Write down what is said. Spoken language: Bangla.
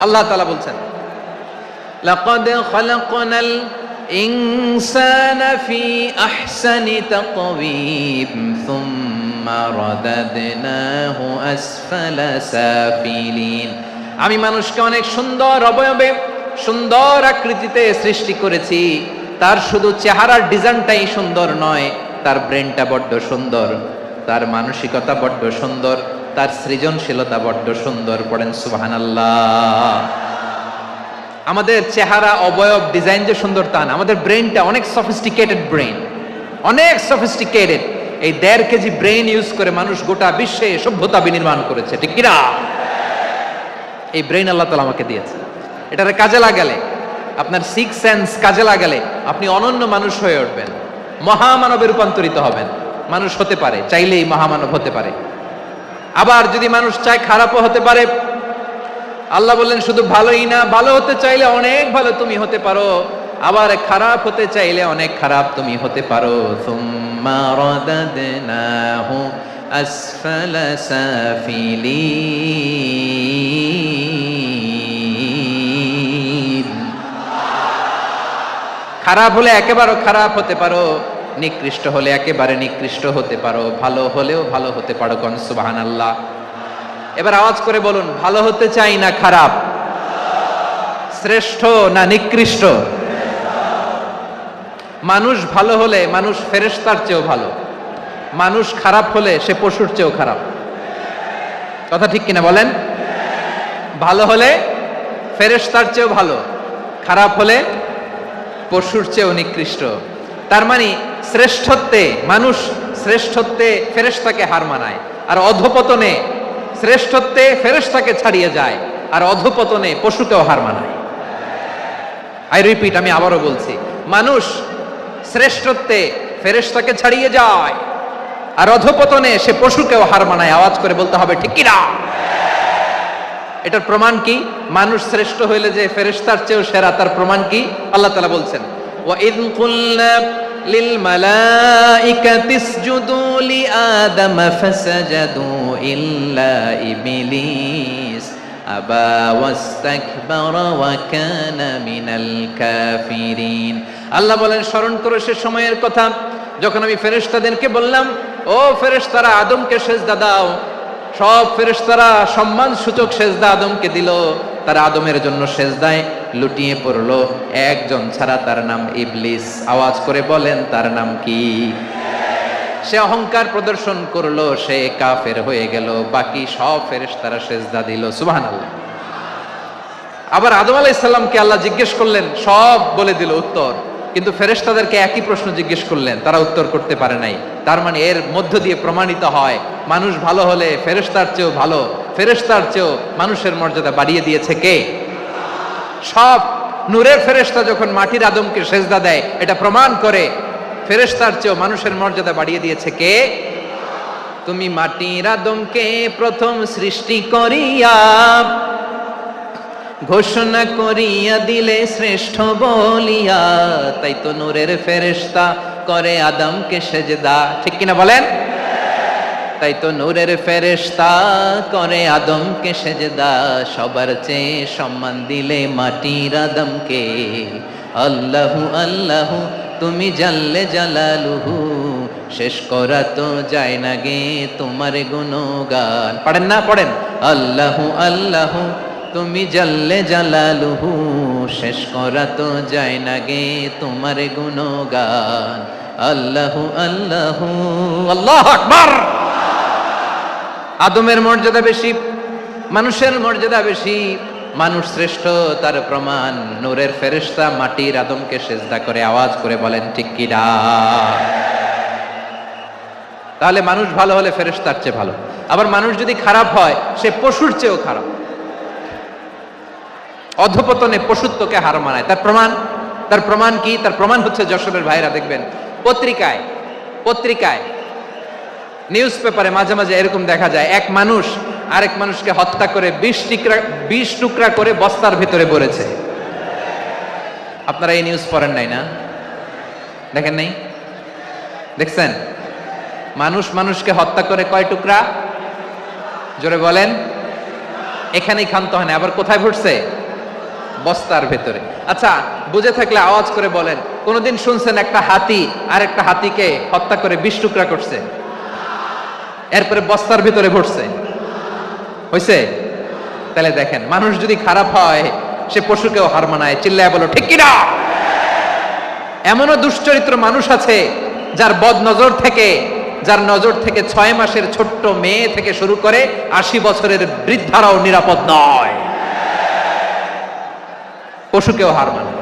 আল্লাহ তাআলা বলছেন লাকাদ খালাকনাল ইনসানা ফি আহসানি তাকওয়িম সুম্মা রাদাদনাহু আসফালা সাফিলিন। আমি মানুষকে অনেক সুন্দর অবয়বে সুন্দর আকৃতিতে সৃষ্টি করেছি। তার শুধু চেহারার ডিজাইনটাই সুন্দর নয়, তার ব্রেনটা বড্ড সুন্দর, তার মানসিকতা বড্ড সুন্দর, তার সৃজনশীলতা বড্ড সুন্দর। পড়েন সুবহানাল্লাহ। আমাদের চেহারা অবয়ব ডিজাইন যে সুন্দর তা না, আমাদের ব্রেনটা অনেক সফিস্টিকেটেড ব্রেন, অনেক সফিস্টিকেটেড। এই 1.5 কেজি ব্রেন ইউজ করে মানুষ গোটা বিশ্বে সভ্যতা বিনির্মাণ করেছে, ঠিক কিনা? এই ব্রেন আল্লাহ তাআলা আমাকে দিয়েছে। এটারে কাজে লাগালে, আপনার সিক্স সেন্স কাজে লাগালে আপনি অনন্য মানুষ হয়ে উঠবেন, মহামানবে রূপান্তরিত হবেন। মানুষ হতে পারে, চাইলেই মহামানব হতে পারে। আবার যদি মানুষ চায় খারাপও হতে পারে। আল্লাহ বললেন শুধু ভালোই না, ভালো হতে চাইলে অনেক ভালো তুমি হতে পারো, আবার খারাপ হতে চাইলে অনেক খারাপ তুমি হতে পারো। সুম্মা রাদাদনাহু আসফালা সাফিলিন। খারাপ হলে একেবারে খারাপ হতে পারো, নিকৃষ্ট হলে একেবারে নিকৃষ্ট হতে পারো, ভালো হলেও ভালো হতে পারো। কোন সুবহানাল্লাহ। এবার আওয়াজ করে বলুন, ভালো হতে চাই না খারাপ, শ্রেষ্ঠ না নিকৃষ্ট? মানুষ ভালো হলে মানুষ ফেরেশতার চেয়েও ভালো, মানুষ খারাপ হলে সে পশুর চেয়েও খারাপ। কথা ঠিক কিনা বলেন? ভালো হলে ফেরেশতার চেয়েও ভালো, খারাপ হলে পশুর চেয়েও নিকৃষ্ট। তার মানে শ্রেষ্ঠত্বে মানুষ, শ্রেষ্ঠত্বে ফেরেশতাকে হার মানায়, আর অধপতনে শ্রেষ্ঠত্বে ফেরেশতাকে ছাড়িয়ে যায়, আর অধপতনে পশুকেও হার মানায়। আই রিপিট, আমি আবারও বলছি, মানুষ শ্রেষ্ঠত্বে ফেরেশতাকে ছাড়িয়ে যায়, আর অধপতনে সে পশুকেও হার মানায়। আওয়াজ করে বলতে হবে ঠিক কি না? এটার প্রমাণ কি? মানুষ শ্রেষ্ঠ হইলে যে ফেরেশতার চেয়েও সেরা, তার প্রমাণ কি? আল্লাহ তাআলা বলছেন وَإِذْ قُلْنَا لِلْمَلَائِكَةِ اسْجُدُوا لِآدَمَ فَسَجَدُوا إِلَّا إِبْلِيسَ أَبَى وَاسْتَكْبَرَ وَكَانَ مِنَ الْكَافِرِينَ। আল্লাহ বলেন, স্মরণ করো সে সময়ের কথা যখন আমি ফেরেশতাদেরকে বললাম, ও ফেরেশতারা আদমকে সিজদা দাও। সব ফেরেশতারা সম্মান সূচক সিজদা আদমকে দিল। তারা আদমের জন্য সিজদায় লুটিয়ে পড়লো, একজন ছাড়া, তার নাম ইবলিস। আওয়াজ করে বলেন তার নাম কি? সে অহংকার প্রদর্শন করলো, সে কাফের হয়ে গেল। বাকি সব ফেরেশতারা সিজদা দিল। সুবহানাল্লাহ। আবার আদম আলাইহিস সালামকে আল্লাহ জিজ্ঞেস করলেন, সব বলে দিল উত্তর, কিন্তু ফেরেশতাদেরকে একই প্রশ্ন জিজ্ঞেস করলেন, তারা উত্তর করতে পারে নাই। তার মানে এর মধ্য দিয়ে প্রমাণিত হয়, মানুষ ভালো হলে ফেরেশতার চেয়েও ভালো, ফেরেশতার চেয়েও মানুষের মর্যাদা বাড়িয়ে দিয়েছে কে? সব নূরের ফেরেশতা যখন মাটির আদমকে সেজদা দেয়, এটা প্রমাণ করে ফেরেশতার চেয়েও মানুষের মর্যাদা বাড়িয়ে দিয়েছে কে? তুমি মাটির আদমকে প্রথম সৃষ্টি করিয়া ঘোষণা করিয়া দিলে শ্রেষ্ঠ বলিয়া, তাই তো নূরের ফেরেশতা করে আদমকে সেজদা। ঠিক কিনা বলেন? তাই তো নূরের ফেরেশতা করে আদমকে সেজদা। সবার চেয়ে সম্মান দিলে মাটির আদমকে। আল্লাহু আল্লাহু তুমি জাল্লে জালালুহু, শেষ করা তো যায় না গে তোমার গুণগান। পড়েন না? পড়েন। আল্লাহু আল্লাহু তুমি জাল্লে জালালুহু, শেষ করা তো যায় না গে তোমার গুণগান। আল্লাহু আল্লাহু। আল্লাহু আকবার। আদমের মর্যাদা বেশি, মানুষের মর্যাদা বেশি, মানুষ শ্রেষ্ঠ, তার প্রমাণ নূরের ফেরেশতা মাটির আদমকে সিজদা করে। আওয়াজ করে বলেন ঠিক কি না? তাহলে মানুষ ভালো হলে ফেরেশতার চেয়ে ভালো, আবার মানুষ যদি খারাপ হয় সে পশুর চেয়েও খারাপ। অধপতনে পশুত্বকে হার মানায়। তার প্রমাণ, তার প্রমাণ কি? তার প্রমাণ হচ্ছে, যশোরের ভাইরা দেখবেন পত্রিকায় নিউজ পেপারে মাঝে মাঝে এরকম দেখা যায়, এক মানুষ আরেক মানুষকে হত্যা করে 20 টুকরা করে বস্তার ভিতরে ভরেছে। আপনারা এই নিউজ পড়েন নাই না? দেখেন নাই? দেখছেন? মানুষ মানুষকে হত্যা করে কয় টুকরা? জোরে বলেন। এখানেই ক্ষান্ত হয় না, আবার কোথায় ভরছে? বস্তার ভেতরে। আচ্ছা, বুঝে থাকলে আওয়াজ করে বলেন, কোনদিন শুনছেন একটা হাতি আর একটা হাতিকে হত্যা করে 20 টুকরা করছে, এরপরে বস্তার ভিতরে ভরছে? হইছে? তাহলে দেখেন, মানুষ যদি খারাপ হয় সে পশুকেও হার মানায়। চিল্লায় বলো ঠিক কিনা? এমনও দুশ্চরিত্র মানুষ আছে যার যার নজর থেকে 6 মাসের ছোট্ট মেয়ে থেকে শুরু করে 80 বছরের বৃদ্ধারাও নিরাপদ নয়, পশুকেও হার মানে।